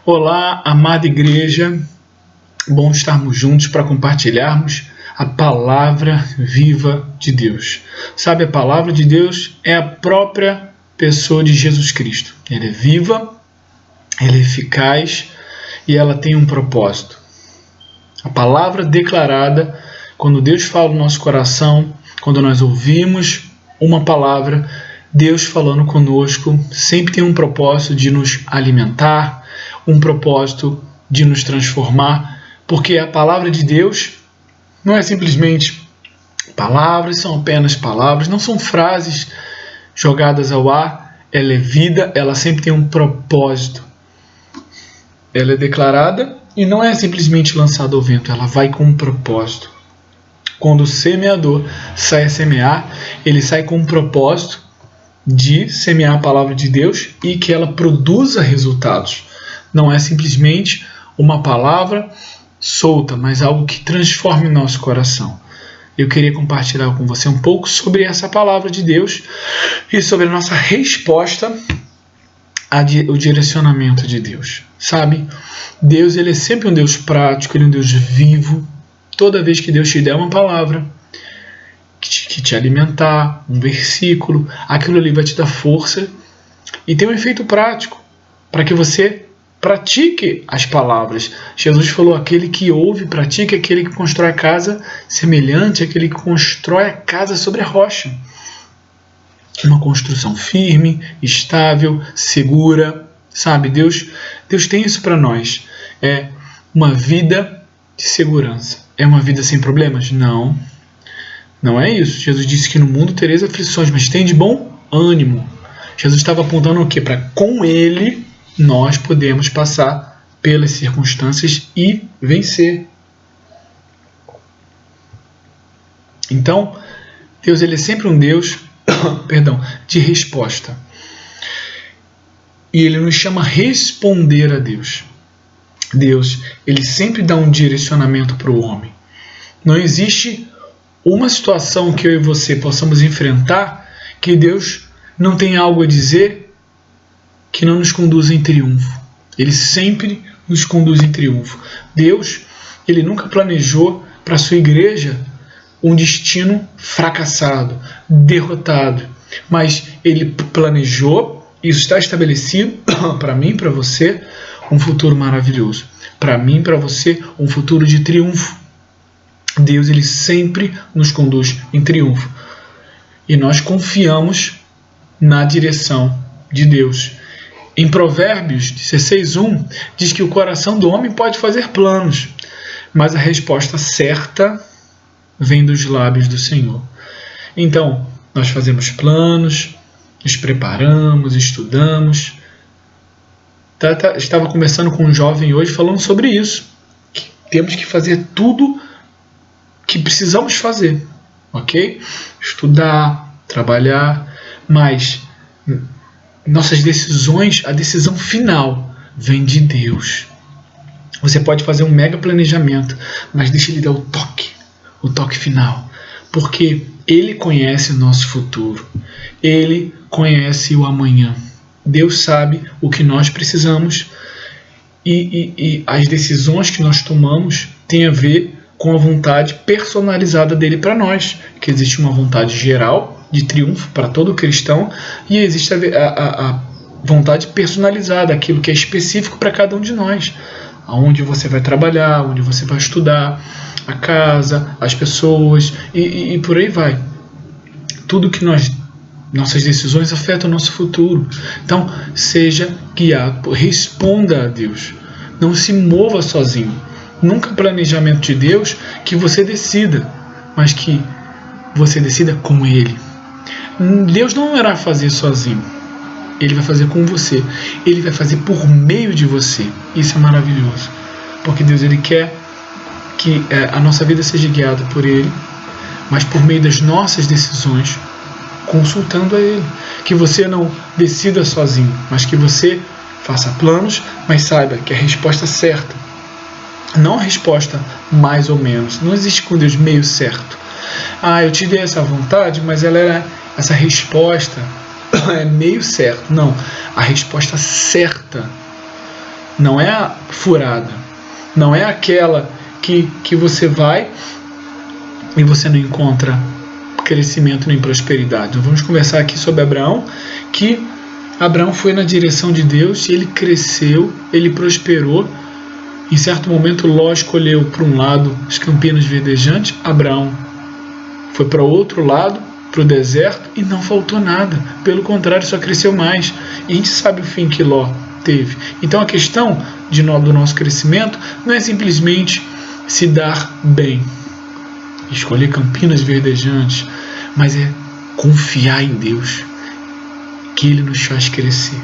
Olá, amada igreja, bom estarmos juntos para compartilharmos a palavra viva de Deus. Sabe, a palavra de Deus é a própria pessoa de Jesus Cristo. Ela é viva, ela é eficaz e ela tem um propósito. A palavra declarada, quando Deus fala no nosso coração, quando nós ouvimos uma palavra, Deus falando conosco, sempre tem um propósito de nos alimentar, um propósito de nos transformar, porque a palavra de Deus não é simplesmente palavras, são apenas palavras, não são frases jogadas ao ar, ela é vida, ela sempre tem um propósito. Ela é declarada e não é simplesmente lançada ao vento, ela vai com um propósito. Quando o semeador sai a semear, ele sai com um propósito de semear a palavra de Deus e que ela produza resultados. Não é simplesmente uma palavra solta, mas algo que transforme o nosso coração. Eu queria compartilhar com você um pouco sobre essa palavra de Deus e sobre a nossa resposta ao direcionamento de Deus. Sabe, Deus ele é sempre um Deus prático, ele é um Deus vivo. Toda vez que Deus te der uma palavra, que te alimentar, um versículo, aquilo ali vai te dar força e tem um efeito prático para que você pratique as palavras. Jesus falou, aquele que ouve, pratica, aquele que constrói a casa semelhante àquele que constrói a casa sobre a rocha. Uma construção firme, estável, segura. Sabe, Deus tem isso para nós. É uma vida de segurança. É uma vida sem problemas? Não. Não é isso. Jesus disse que no mundo tereis aflições, mas tem de bom ânimo. Jesus estava apontando o quê? Para com Ele nós podemos passar pelas circunstâncias e vencer. Então, Deus ele é sempre um Deus de resposta. E Ele nos chama a responder a Deus. Deus, Ele sempre dá um direcionamento para o homem. Não existe uma situação que eu e você possamos enfrentar que Deus não tem algo a dizer que não nos conduz em triunfo. Ele sempre nos conduz em triunfo. Deus, Ele nunca planejou para a sua igreja um destino fracassado, derrotado. Mas Ele planejou, isso está estabelecido para mim e para você, um futuro maravilhoso. Para mim e para você, um futuro de triunfo. Deus ele sempre nos conduz em triunfo. E nós confiamos na direção de Deus. Em Provérbios 16:1 diz que o coração do homem pode fazer planos, mas a resposta certa vem dos lábios do Senhor. Então, nós fazemos planos, nos preparamos, estudamos. Estava conversando com um jovem hoje falando sobre isso. Que temos que fazer tudo que precisamos fazer, ok? Estudar, trabalhar, mas nossas decisões, a decisão final vem de Deus. Você pode fazer um mega planejamento, mas deixa Ele dar o toque final, porque Ele conhece o nosso futuro, Ele conhece o amanhã. Deus sabe o que nós precisamos e as decisões que nós tomamos têm a ver com a vontade personalizada dele para nós, que existe uma vontade geral de triunfo para todo cristão e existe a vontade personalizada, aquilo que é específico para cada um de nós, aonde você vai trabalhar, onde você vai estudar, a casa, as pessoas e por aí vai. Tudo que nossas decisões afetam o nosso futuro. Então, seja guiado, responda a Deus, não se mova sozinho. Nunca planejamento de Deus que você decida, mas que você decida com Ele. Deus não irá fazer sozinho. Ele vai fazer com você. Ele vai fazer por meio de você. Isso é maravilhoso. Porque Deus ele quer que a nossa vida seja guiada por Ele, mas por meio das nossas decisões, consultando a Ele. Que você não decida sozinho, mas que você faça planos, mas saiba que a resposta certa, não a resposta mais ou menos. Não existe com Deus meio certo. Eu te dei essa vontade, mas essa resposta é meio certo. Não, a resposta certa não é a furada, não é aquela que você vai e você não encontra crescimento nem prosperidade. Então, vamos conversar aqui sobre Abraão, que Abraão foi na direção de Deus, ele cresceu, ele prosperou. Em certo momento, Ló escolheu para um lado as campinas verdejantes, Abraão foi para o outro lado, para o deserto, e não faltou nada. Pelo contrário, só cresceu mais. E a gente sabe o fim que Ló teve. Então a questão do nosso crescimento não é simplesmente se dar bem, escolher campinas verdejantes, mas é confiar em Deus, que Ele nos faz crescer.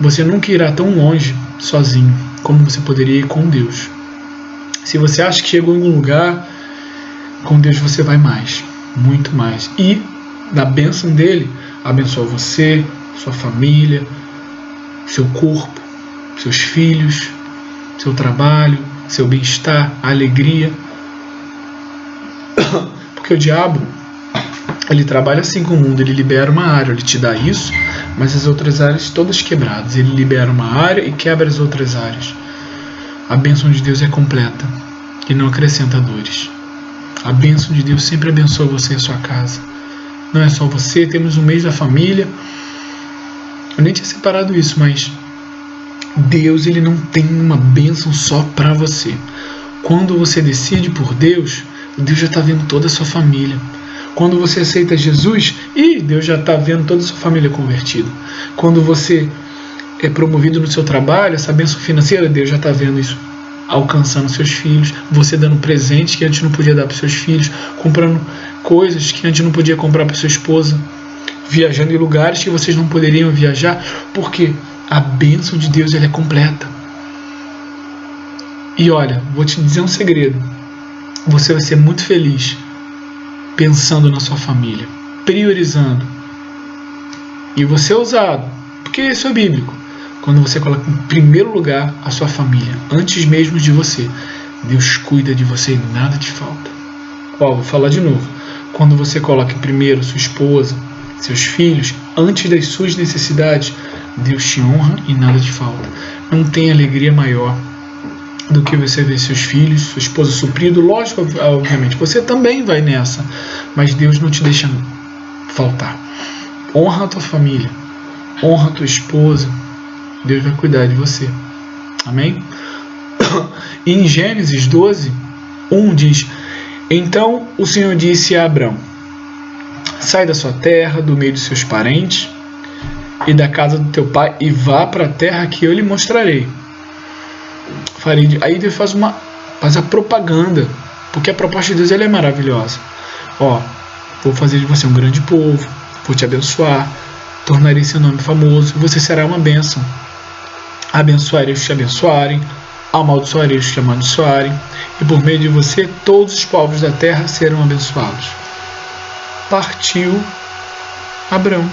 Você nunca irá tão longe sozinho como você poderia ir com Deus. Se você acha que chegou em algum lugar, com Deus você vai mais, muito mais. E da bênção dele, abençoa você, sua família, seu corpo, seus filhos, seu trabalho, seu bem-estar, alegria. Porque o diabo, ele trabalha assim com o mundo, ele libera uma área, ele te dá isso, mas as outras áreas todas quebradas. Ele libera uma área e quebra as outras áreas. A bênção de Deus é completa e não acrescenta dores. A bênção de Deus sempre abençoa você e a sua casa. Não é só você, temos um mês da família. Eu nem tinha separado isso, mas Deus, ele não tem uma bênção só para você. Quando você decide por Deus, Deus já está vendo toda a sua família. Quando você aceita Jesus, Deus já está vendo toda a sua família convertida. Quando você é promovido no seu trabalho, essa bênção financeira, Deus já está vendo isso alcançando seus filhos, você dando presentes que antes não podia dar para seus filhos, comprando coisas que antes não podia comprar para sua esposa, viajando em lugares que vocês não poderiam viajar, porque a bênção de Deus, ela é completa. E olha, vou te dizer um segredo, você vai ser muito feliz pensando na sua família, priorizando. E você é ousado, porque isso é bíblico. Quando você coloca em primeiro lugar a sua família, antes mesmo de você, Deus cuida de você e nada te falta. Vou falar de novo. Quando você coloca em primeiro sua esposa, seus filhos, antes das suas necessidades, Deus te honra e nada te falta. Não tem alegria maior do que você ver seus filhos, sua esposa suprido. Lógico, obviamente, você também vai nessa, mas Deus não te deixa faltar. Honra a tua família, honra a tua esposa, Deus vai cuidar de você. Amém? E em Gênesis 12, 1 diz: então o Senhor disse a Abrão: sai da sua terra, do meio de seus parentes e da casa do teu pai, e vá para a terra que eu lhe mostrarei. Aí Deus faz a propaganda, porque a proposta de Deus, ela é maravilhosa. Vou fazer de você um grande povo, vou te abençoar, tornarei seu nome famoso, você será uma bênção. Abençoarei os que te abençoarem, amaldiçoarei os que te amaldiçoarem, e por meio de você todos os povos da terra serão abençoados. Partiu Abrão,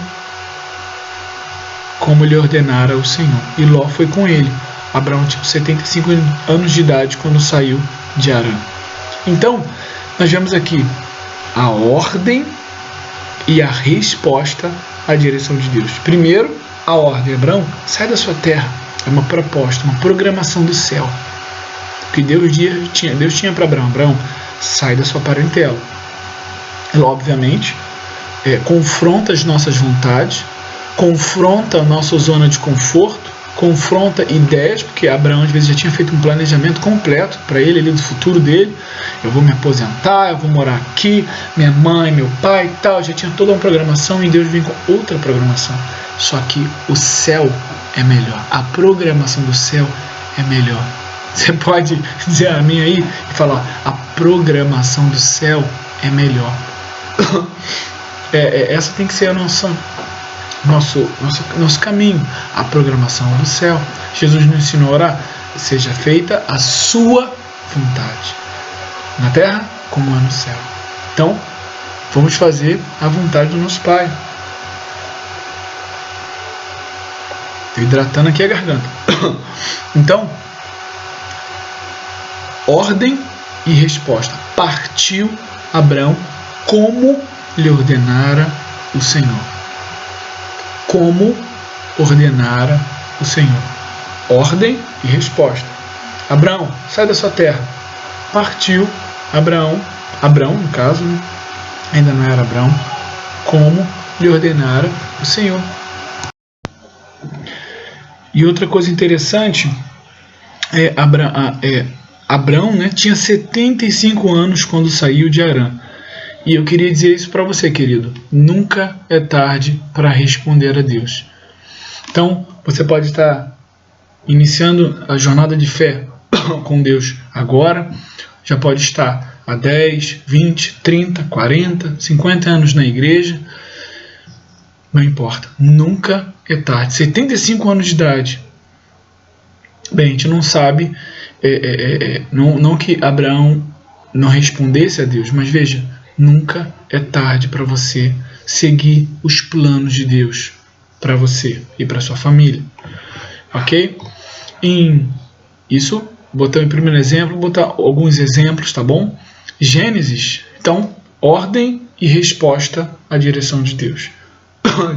como lhe ordenara o Senhor, e Ló foi com ele. Abraão tinha 75 anos de idade quando saiu de Harã. Então, nós vemos aqui a ordem e a resposta à direção de Deus. Primeiro, a ordem: Abraão, sai da sua terra. É uma proposta, uma programação do céu. O que Deus tinha para Abraão: Abraão, sai da sua parentela. Ela, obviamente, confronta as nossas vontades, confronta a nossa zona de conforto, confronta ideias, porque Abraão às vezes já tinha feito um planejamento completo para ele ali do futuro dele. Eu vou me aposentar, eu vou morar aqui, minha mãe, meu pai e tal, já tinha toda uma programação, e Deus vem com outra programação. Só que o céu é melhor, a programação do céu é melhor. Você pode dizer amém aí e falar: a programação do céu é melhor. Essa tem que ser a nosso caminho, a programação do céu. Jesus nos ensinou a orar: seja feita a sua vontade, na terra como é no céu. Então, vamos fazer a vontade do nosso Pai. Estou hidratando aqui a garganta. Então, ordem e resposta. Partiu Abrão como lhe ordenara o Senhor. Como ordenara o Senhor. Ordem e resposta. Abraão, sai da sua terra. Partiu Abraão no caso, né? Ainda não era Abraão, como lhe ordenara o Senhor. E outra coisa interessante Abraão, né, tinha 75 anos quando saiu de Harã. E eu queria dizer isso para você, querido. Nunca é tarde para responder a Deus. Então, você pode estar iniciando a jornada de fé com Deus agora, já pode estar há 10, 20, 30, 40, 50 anos na igreja. Não importa, nunca é tarde. 75 anos de idade. Bem, a gente não sabe, não que Abraão não respondesse a Deus, mas veja, nunca é tarde para você seguir os planos de Deus para você e para sua família. Ok? Isso, botar em primeiro exemplo, botar alguns exemplos, tá bom? Gênesis, então, ordem e resposta à direção de Deus.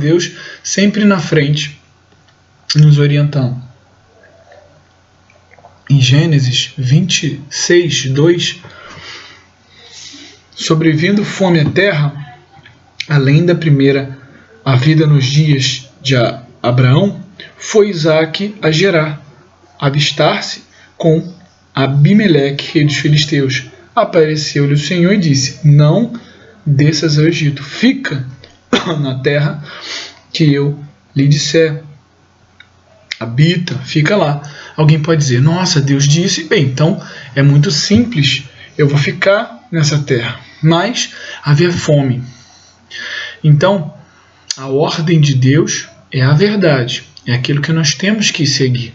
Deus sempre na frente, nos orientando. Em Gênesis 26, 2, sobrevindo fome à terra, além da primeira a vida nos dias de Abraão, foi Isaque a Gerar, avistar-se com Abimeleque, rei dos filisteus. Apareceu-lhe o Senhor e disse: não desças ao Egito, fica na terra que eu lhe disser. Habita, fica lá. Alguém pode dizer: nossa, Deus disse, bem, então é muito simples, eu vou ficar nessa terra. Mas havia fome. Então, a ordem de Deus é a verdade, é aquilo que nós temos que seguir.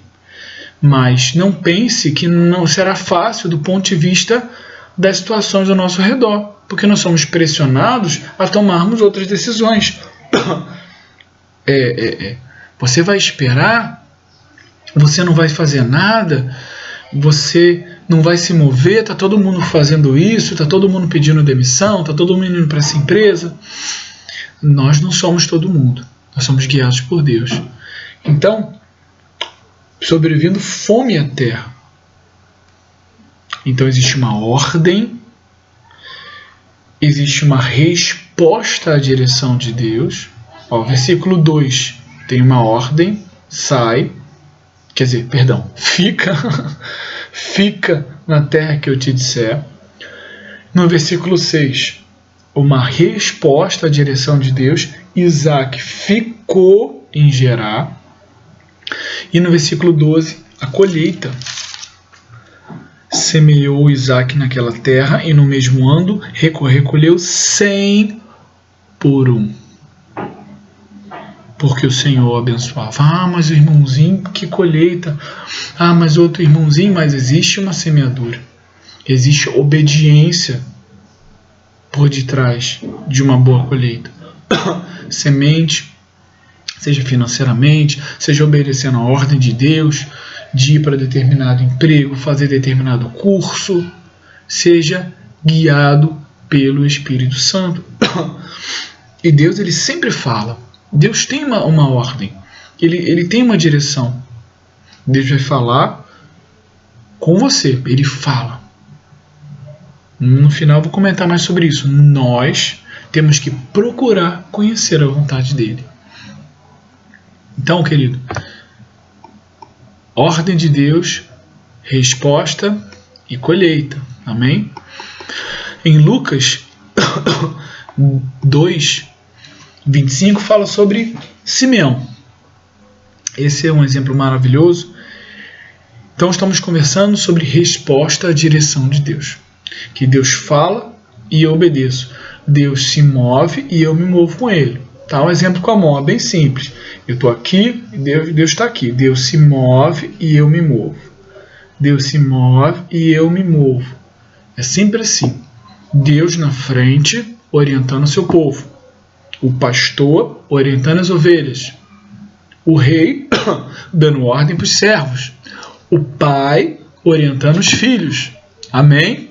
Mas não pense que não será fácil do ponto de vista das situações ao nosso redor, porque nós somos pressionados a tomarmos outras decisões. Você vai esperar, você não vai fazer nada, você não vai se mover, está todo mundo fazendo isso, está todo mundo pedindo demissão, está todo mundo indo para essa empresa. Nós não somos todo mundo, nós somos guiados por Deus. Então, sobrevindo fome à terra. Então existe uma ordem, existe uma resposta à direção de Deus. Versículo 2 tem uma ordem, fica na terra que eu te disser. No versículo 6, uma resposta à direção de Deus, Isaque ficou em Gerar. E no versículo 12, a colheita. Semeou Isaque naquela terra e no mesmo ano recolheu 100 por um. Porque o Senhor abençoava. Mas o irmãozinho, que colheita. Mas outro irmãozinho, mas existe uma semeadura. Existe obediência por detrás de uma boa colheita. Semente, seja financeiramente, seja obedecendo a ordem de Deus, de ir para determinado emprego, fazer determinado curso, seja guiado pelo Espírito Santo. E Deus, ele sempre fala. Deus tem uma ordem, ele tem uma direção. Deus vai falar com você, ele fala. No final eu vou comentar mais sobre isso. Nós temos que procurar conhecer a vontade dele. Então, querido, ordem de Deus, resposta e colheita. Amém? Em Lucas 2, 25 fala sobre Simeão. Esse é um exemplo maravilhoso. Então estamos conversando sobre resposta à direção de Deus. Que Deus fala e eu obedeço. Deus se move e eu me movo com ele. Tá? Um exemplo com a mão, é bem simples. Eu estou aqui e Deus está aqui. Deus se move e eu me movo. Deus se move e eu me movo. É sempre assim. Deus na frente orientando o seu povo. O pastor orientando as ovelhas. O rei dando ordem para os servos. O pai orientando os filhos. Amém?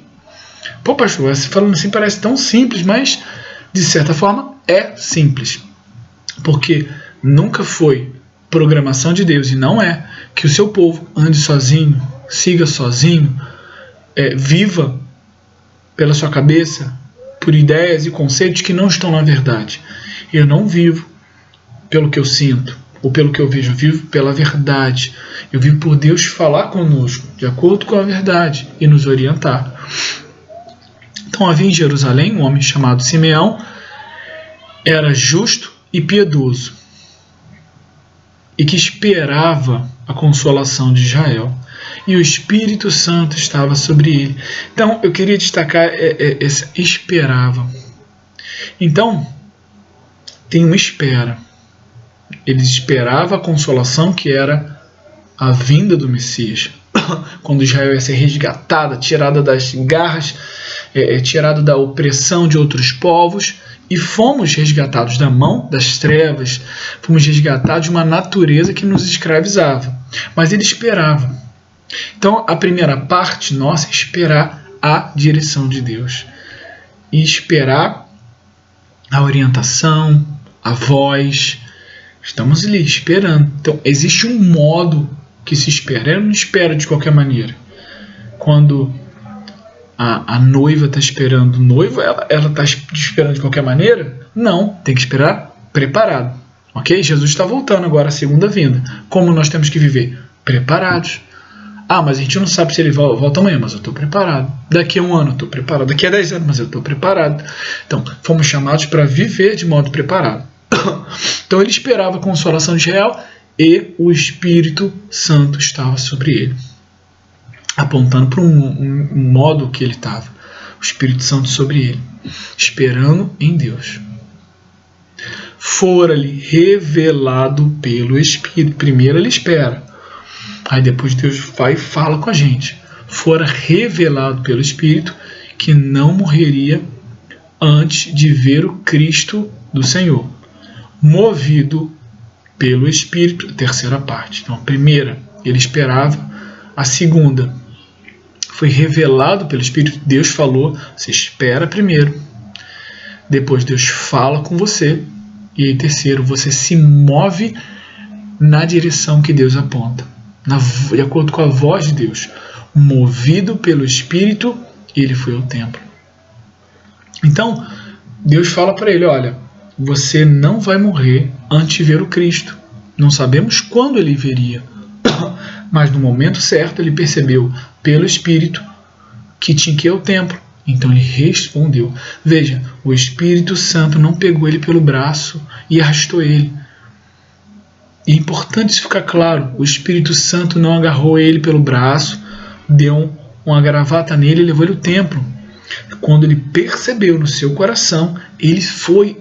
Pô, pastor, você falando assim parece tão simples, mas de certa forma é simples. Porque nunca foi programação de Deus, e não é, que o seu povo ande sozinho, siga sozinho, viva pela sua cabeça, por ideias e conceitos que não estão na verdade. Eu não vivo pelo que eu sinto ou pelo que eu vejo, eu vivo pela verdade. Eu vivo por Deus falar conosco, de acordo com a verdade, e nos orientar. Então havia em Jerusalém um homem chamado Simeão, era justo e piedoso, e que esperava a consolação de Israel. E o Espírito Santo estava sobre ele. Então eu queria destacar esse esperava. Então tem uma espera. Ele esperava a consolação, que era a vinda do Messias, quando Israel ia ser resgatada, tirada das garras, tirada da opressão de outros povos, e fomos resgatados da mão das trevas, fomos resgatados de uma natureza que nos escravizava. Mas ele esperava. Então a primeira parte nossa é esperar a direção de Deus, e esperar a orientação, a voz. Estamos ali esperando. Então existe um modo que se espera. Eu não espero de qualquer maneira. Quando a noiva está esperando o noivo, ela está esperando de qualquer maneira? Não, tem que esperar preparado. Ok? Jesus está voltando agora, a segunda vinda. Como nós temos que viver? Preparados. Ah, mas a gente não sabe se ele volta amanhã, mas eu estou preparado. Daqui a um ano eu estou preparado. Daqui a 10 anos, mas eu estou preparado. Então, fomos chamados para viver de modo preparado. Então ele esperava a consolação de Israel e o Espírito Santo estava sobre ele, apontando para um modo que ele estava. O Espírito Santo sobre ele, esperando em Deus. Fora-lhe revelado pelo Espírito. Primeiro ele espera, aí depois Deus vai e fala com a gente. Fora revelado pelo Espírito que não morreria antes de ver o Cristo do Senhor. Movido pelo Espírito, a terceira parte. Então, a primeira, ele esperava. A segunda, foi revelado pelo Espírito. Deus falou, você espera primeiro. Depois Deus fala com você. E aí, terceiro, você se move na direção que Deus aponta, de acordo com a voz de Deus. Movido pelo Espírito, ele foi ao templo. Então, Deus fala para ele, olha, você não vai morrer antes de ver o Cristo. Não sabemos quando ele viria, mas no momento certo ele percebeu pelo Espírito que tinha que ir ao templo. Então ele respondeu. Veja, o Espírito Santo não pegou ele pelo braço e arrastou ele. E é importante isso ficar claro. O Espírito Santo não agarrou ele pelo braço, deu uma gravata nele e levou ele ao templo. Quando ele percebeu no seu coração, ele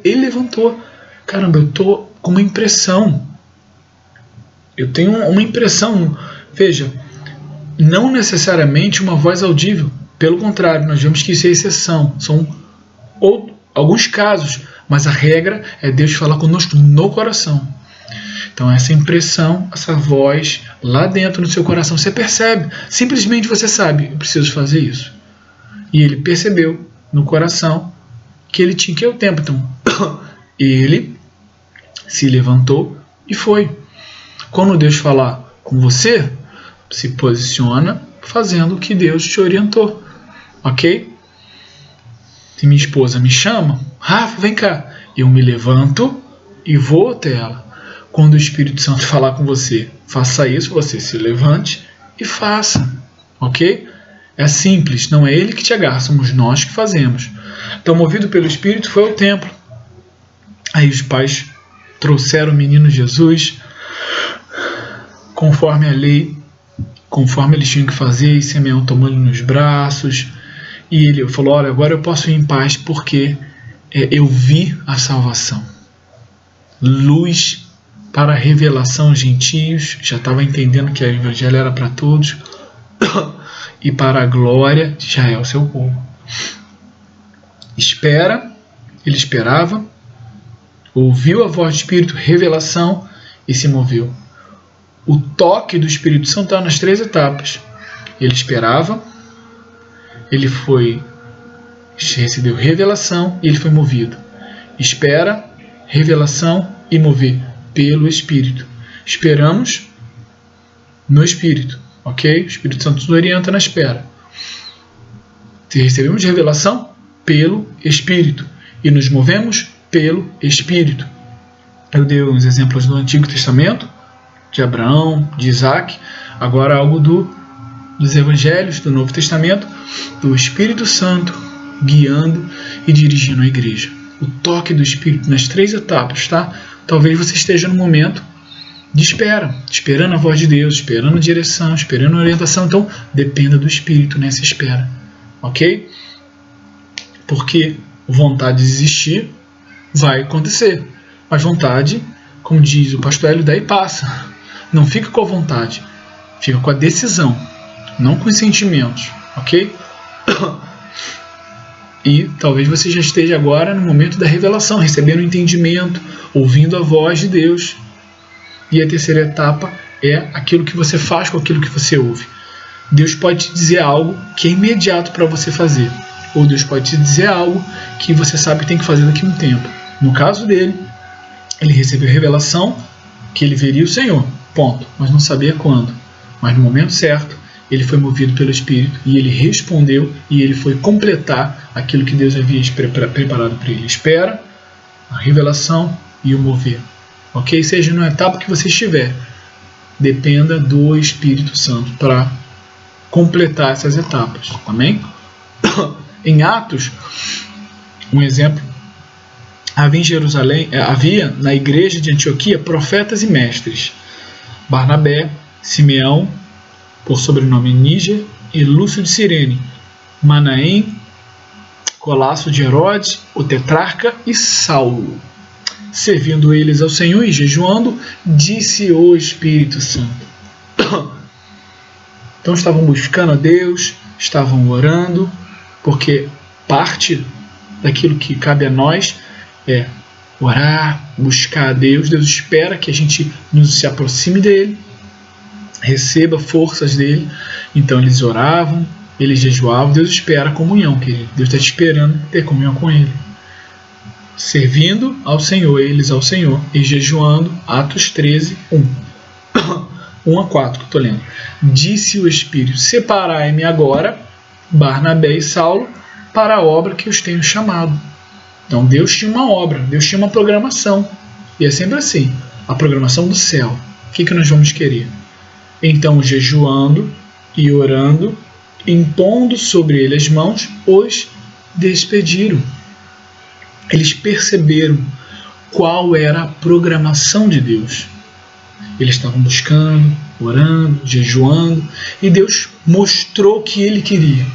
levantou. Caramba, eu estou com uma impressão. Eu tenho uma impressão. Veja, não necessariamente uma voz audível. Pelo contrário, nós vemos que isso é exceção. São alguns casos, mas a regra é Deus falar conosco no coração. Então essa impressão, essa voz lá dentro no seu coração, você percebe. Simplesmente você sabe, eu preciso fazer isso. E ele percebeu no coração que ele tinha que ir ao templo. Então, ele se levantou e foi. Quando Deus falar com você, se posiciona fazendo o que Deus te orientou. Ok? Se minha esposa me chama, Rafa, vem cá. Eu me levanto e vou até ela. Quando o Espírito Santo falar com você, faça isso, você se levante e faça. Ok? É simples, não é ele que te agarra, somos nós que fazemos. Então, movido pelo Espírito, foi ao templo. Aí os pais trouxeram o menino Jesus, conforme a lei, conforme eles tinham que fazer, e Simeão tomou ele nos braços, e ele falou, olha, agora eu posso ir em paz, porque eu vi a salvação. Luz para a revelação aos gentios, já estava entendendo que o evangelho era para todos, e para a glória de Israel, seu povo. Ele esperava, ouviu a voz do Espírito, revelação, e se moveu. O toque do Espírito Santo está nas 3 etapas. Ele esperava, ele recebeu revelação e ele foi movido. Espera, revelação e mover pelo Espírito. Esperamos, no Espírito, ok? O Espírito Santo nos orienta na espera. Recebemos revelação pelo Espírito e nos movemos pelo Espírito. Eu dei uns exemplos do Antigo Testamento, de Abraão, de Isaac, agora algo dos Evangelhos, do Novo Testamento, do Espírito Santo guiando e dirigindo a igreja. O toque do Espírito nas 3 etapas, tá? Talvez você esteja no momento de espera, esperando a voz de Deus, esperando a direção, esperando a orientação. Então, dependa do Espírito nessa espera, ok? Porque vontade de desistir vai acontecer, mas vontade, como diz o pastor Hélio, daí passa. Não fica com a vontade, fica com a decisão, não com os sentimentos, ok? E talvez você já esteja agora no momento da revelação, recebendo o entendimento, ouvindo a voz de Deus. E a terceira etapa é aquilo que você faz com aquilo que você ouve. Deus pode te dizer algo que é imediato para você fazer, ou Deus pode te dizer algo que você sabe que tem que fazer daqui a um tempo. No caso dele, ele recebeu revelação que ele veria o Senhor, ponto, mas não sabia quando. Mas no momento certo, ele foi movido pelo Espírito e ele respondeu e ele foi completar aquilo que Deus havia preparado para ele. Espera, a revelação e o mover. Ok? Seja na etapa que você estiver, dependa do Espírito Santo para completar essas etapas. Amém? Em Atos, um exemplo, havia em Jerusalém, havia na igreja de Antioquia profetas e mestres: Barnabé, Simeão, por sobrenome Níger, e Lúcio de Cirene, Manaém, Colasso de Herodes, o tetrarca, e Saulo. Servindo eles ao Senhor e jejuando, disse o Espírito Santo. Então estavam buscando a Deus, estavam orando, porque parte daquilo que cabe a nós é orar, buscar a Deus. Deus espera que a gente se aproxime dele, receba forças dele. Então eles oravam, eles jejuavam. Deus espera a comunhão, querido. Deus está te esperando ter comunhão com ele. Servindo ao Senhor, eles ao Senhor, e jejuando, Atos 13, 1 a 4, que eu estou lendo. Disse o Espírito: separai-me agora, Barnabé e Saulo, para a obra que os tenho chamado. Então Deus tinha uma obra, Deus tinha uma programação. E é sempre assim, a programação do céu. O que nós vamos querer? Então, jejuando e orando, impondo sobre ele as mãos, os despediram. Eles perceberam qual era a programação de Deus. Eles estavam buscando, orando, jejuando, e Deus mostrou o que ele queria.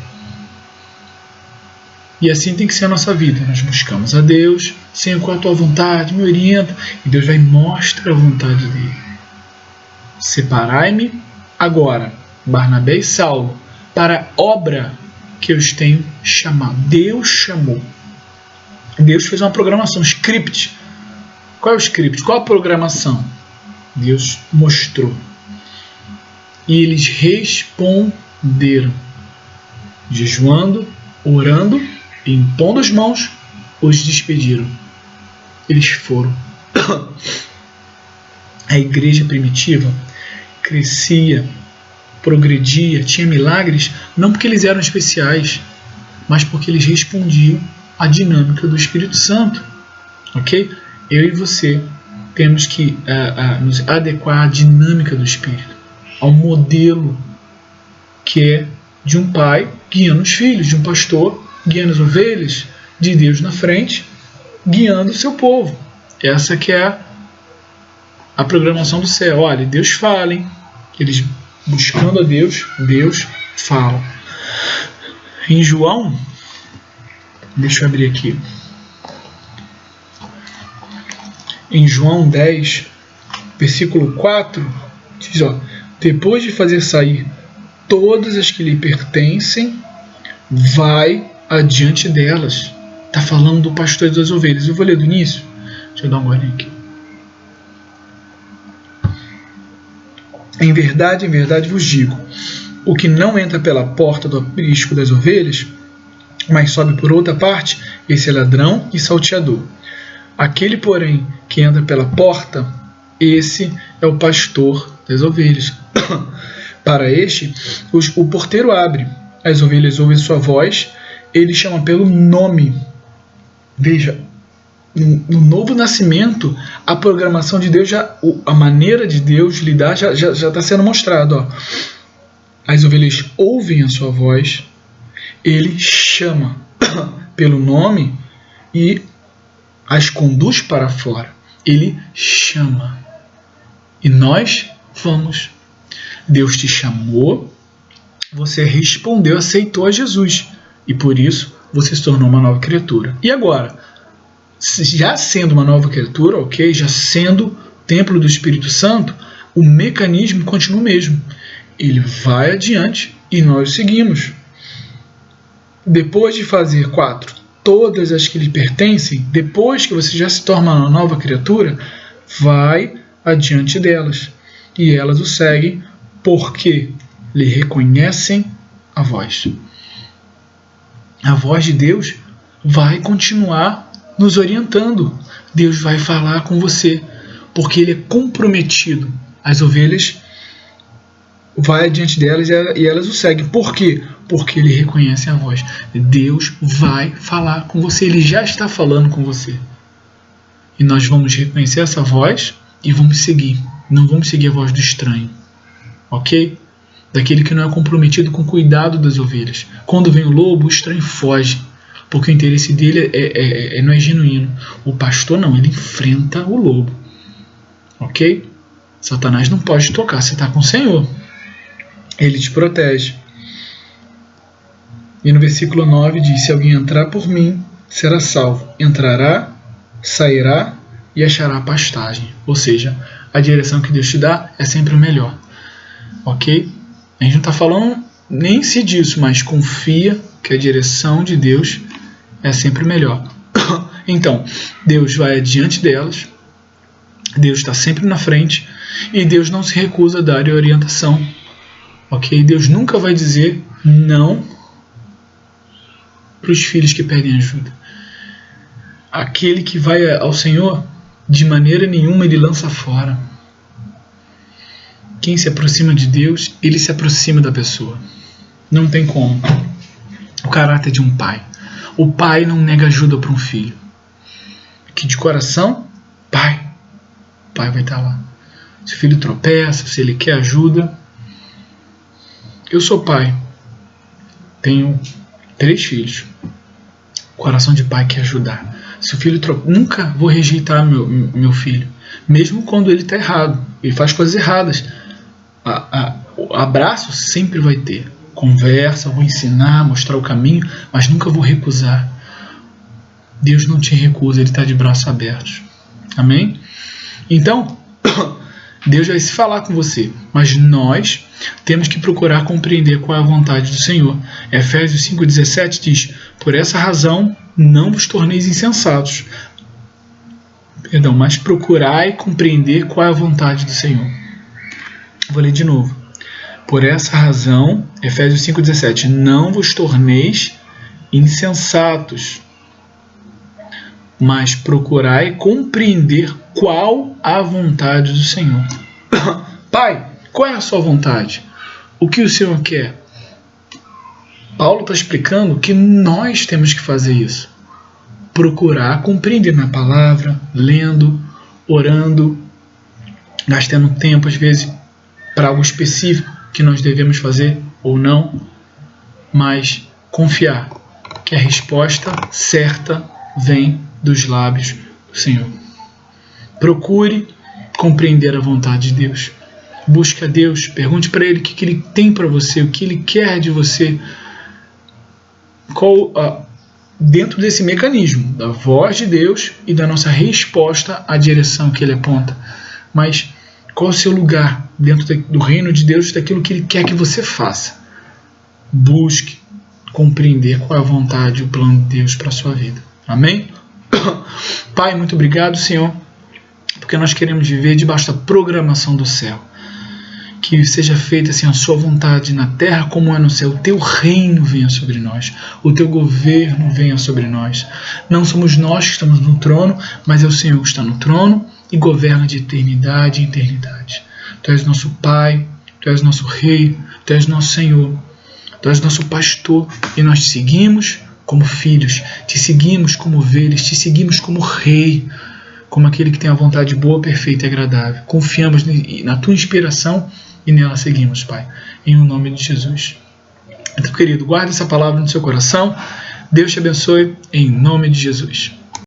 E assim tem que ser a nossa vida. Nós buscamos a Deus, Senhor, qual a tua vontade? Me orienta. E Deus vai mostrar a vontade dele. Separai-me agora, Barnabé e Saulo, para a obra que eu os tenho chamado. Deus chamou. Deus fez uma programação, um script. Qual é o script? Qual a programação? Deus mostrou. E eles responderam, jejuando, orando, e impondo as mãos, os despediram. Eles foram. A igreja primitiva crescia, progredia, tinha milagres, não porque eles eram especiais, mas porque eles respondiam à dinâmica do Espírito Santo. Ok? Eu e você temos que nos adequar à dinâmica do Espírito, ao modelo que é de um pai guiando os filhos, de um pastor guiando as ovelhas, de Deus na frente, guiando o seu povo. Essa que é a programação do céu. Olha, Deus fala, hein? Eles buscando a Deus, Deus fala. Em João, deixa eu abrir aqui. Em João 10, versículo 4, diz, depois de fazer sair todas as que lhe pertencem, vai adiante delas. Está falando do pastor das ovelhas. Eu vou ler do início. Deixa eu dar uma olhadinha aqui. Em verdade vos digo, o que não entra pela porta do aprisco das ovelhas, mas sobe por outra parte, esse é ladrão e salteador. Aquele, porém, que entra pela porta, esse é o pastor das ovelhas. Para este, o porteiro abre. As ovelhas ouvem sua voz, ele chama pelo nome. Veja, no novo nascimento, a programação de Deus, a maneira de Deus lidar já está sendo mostrado. Ó. As ovelhas ouvem a sua voz, ele chama pelo nome e as conduz para fora. Ele chama. E nós vamos. Deus te chamou, você respondeu, aceitou a Jesus. E por isso você se tornou uma nova criatura. E agora? Já sendo uma nova criatura, ok? Já sendo templo do Espírito Santo, o mecanismo continua o mesmo. Ele vai adiante e nós seguimos. Depois de fazer 4, todas as que lhe pertencem, depois que você já se torna uma nova criatura, vai adiante delas. E elas o seguem porque lhe reconhecem a voz. A voz de Deus vai continuar nos orientando. Deus vai falar com você, porque Ele é comprometido. As ovelhas vai adiante delas e elas o seguem. Por quê? Porque Ele reconhece a voz. Deus vai falar com você. Ele já está falando com você. E nós vamos reconhecer essa voz e vamos seguir. Não vamos seguir a voz do estranho. Ok? Daquele que não é comprometido com o cuidado das ovelhas. Quando vem o lobo, o estranho foge. Porque o interesse dele não é genuíno. O pastor não, ele enfrenta o lobo. Ok? Satanás não pode tocar, você está com o Senhor. Ele te protege. E no versículo 9 diz: se alguém entrar por mim, será salvo. Entrará, sairá e achará pastagem. Ou seja, a direção que Deus te dá é sempre o melhor. Ok? A gente não está falando nem se disso, mas confia que a direção de Deus é sempre melhor. Então, Deus vai adiante delas, Deus está sempre na frente e Deus não se recusa a dar orientação. Ok? Deus nunca vai dizer não para os filhos que pedem ajuda. Aquele que vai ao Senhor, de maneira nenhuma ele lança fora. Quem se aproxima de Deus, ele se aproxima da pessoa. Não tem como. O caráter de um pai. O pai não nega ajuda para um filho. Que de coração, pai. O pai vai estar lá. Se o filho tropeça, se ele quer ajuda. Eu sou pai. Tenho 3 filhos. Coração de pai quer ajudar. Se o filho tropeça, nunca vou rejeitar meu filho. Mesmo quando ele está errado. Ele faz coisas erradas. O abraço sempre vai ter. Conversa, vou ensinar, mostrar o caminho, mas nunca vou recusar. Deus não te recusa, Ele está de braços abertos. Amém? Então, Deus vai se falar com você, mas nós temos que procurar compreender qual é a vontade do Senhor. Efésios 5,17 diz: por essa razão não vos torneis insensatos. Mas procurai compreender qual é a vontade do Senhor. Vou ler de novo. Por essa razão, Efésios 5,17, não vos torneis insensatos, mas procurai compreender qual a vontade do Senhor. Pai, qual é a sua vontade? O que o Senhor quer? Paulo está explicando que nós temos que fazer isso. Procurar compreender na palavra, lendo, orando, gastando tempo às vezes para algo específico que nós devemos fazer ou não, mas confiar que a resposta certa vem dos lábios do Senhor. Procure compreender a vontade de Deus. Busque a Deus, pergunte para Ele o que Ele tem para você, o que Ele quer de você. Dentro desse mecanismo, da voz de Deus e da nossa resposta à direção que Ele aponta. Mas qual é o seu lugar dentro do reino de Deus, daquilo que Ele quer que você faça? Busque compreender qual é a vontade e o plano de Deus para a sua vida. Amém? Pai, muito obrigado, Senhor, porque nós queremos viver debaixo da programação do céu. Que seja feita assim a sua vontade na terra como é no céu. O teu reino venha sobre nós. O teu governo venha sobre nós. Não somos nós que estamos no trono, mas é o Senhor que está no trono e governa de eternidade em eternidade. Tu és nosso Pai, Tu és nosso Rei, Tu és nosso Senhor, Tu és nosso pastor e nós te seguimos como filhos, te seguimos como ovelhas, te seguimos como Rei, como aquele que tem a vontade boa, perfeita e agradável. Confiamos na Tua inspiração e nela seguimos, Pai, em nome de Jesus. Então, querido, guarde essa palavra no seu coração. Deus te abençoe em nome de Jesus.